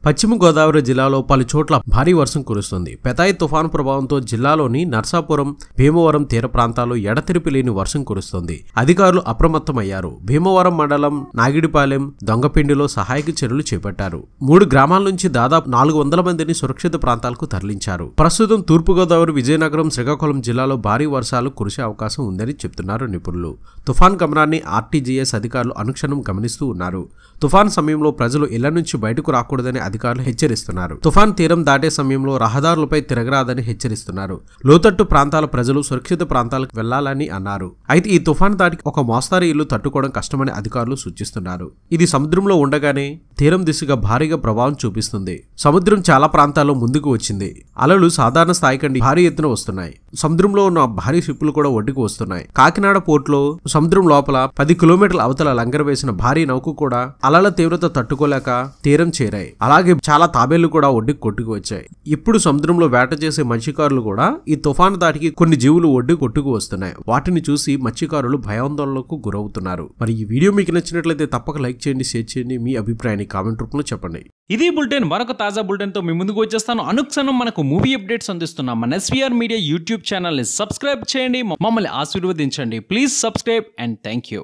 పశ్చిమ గోదావరి జిల్లాలో పలు చోట్ల భారీ వర్షం కురుస్తుంది. పెతాయి తుఫాను ప్రభావంతో జిల్లాలోని నర్సాపురం, భీమవరం తీర ప్రాంతాల్లో ఎడతెరిపి లేని వర్షం కురుస్తుంది. అధికారులు అప్రమత్తమయ్యారు. భీమవరం మండలం నాగిడిపాలెం, దొంగపిండిలో సహాయక చర్యలు చేపట్టారు. 3 గ్రామాల నుంచి దాదాపు 400 మందిని సురక్షిత ప్రాంతాలకు తరలించారు. ప్రస్తుతం తూర్పుగోదావరి, విజయనగరం, శ్రీకాకుళం జిల్లాలో భారీ వర్షాలు కురిసే అవకాశం ఉందని చెబుతున్నారు నిపుణులు. తుఫాన్ గమనాన్ని ఆర్టీజీఎస్ అధికారులు అనుక్షణం గమనిస్తూ ఉన్నారు. తుఫాన్ సమయంలో ప్రజలు ఇళ్ల నుంచి బయటకు రాకూడదని అధికారులు హెచ్చరిస్తున్నారు. తుఫాన్ తీరం దాటే సమయంలో రహదారులపై తిరగరాదని హెచ్చరిస్తున్నారు. లోతట్టు ప్రాంతాల ప్రజలు సురక్షిత ప్రాంతాలకు వెళ్లాలని అన్నారు. అయితే ఈ తుఫాన్ దాటికి ఒక మోస్తరు ఇల్లు తట్టుకోవడం కష్టమని అధికారులు సూచిస్తున్నారు. ఇది సముద్రంలో ఉండగానే తీరం దిశగా భారీగా ప్రభావం చూపిస్తుంది. సముద్రం చాలా ప్రాంతాల్లో ముందుకు వచ్చింది. అలలు సాధారణ స్థాయి కంటే భారీ ఎత్తున వస్తున్నాయి. సముద్రంలో ఉన్న భారీ షిప్పులు కూడా ఒడ్డుకు వస్తున్నాయి. కాకినాడ పోర్టులో సముద్రం లోపల 10 కిలోమీటర్ల అవతల లంగర వేసిన భారీ నౌక కూడా అలల తీవ్రత తట్టుకోలేక తీరం చేరాయి. అలాగే చాలా తాబేళ్లు కూడా ఒడ్డుకు కొట్టుకు వచ్చాయి. ఇప్పుడు సముద్రంలో వేట చేసే మత్స్యకారులు కూడా ఈ తుఫాను దాటికి కొన్ని జీవులు ఒడ్డు కొట్టుకు వస్తున్నాయి. వాటిని చూసి మత్స్యకారులు భయాందోళనకు గురవుతున్నారు. మరి ఈ వీడియో మీకు నచ్చినట్లయితే తప్పక లైక్ చేయండి, షేర్ చేయండి, మీ అభిప్రాయాన్ని కామెంట్ రూపంలో చెప్పండి. ఇది బులెటిన్. మరొక తాజా బులెటిన్ తో మీ ముందుకు వచ్చేస్తాను. అనుక్షణం మనకు మూవీ అప్డేట్స్ అందిస్తున్నాం మన ఎస్వీఆర్ మీడియా యూట్యూబ్ ఛానల్ ని సబ్స్క్రైబ్ చేయండి, మమ్మల్ని ఆశీర్వదించండి. Please subscribe and thank you.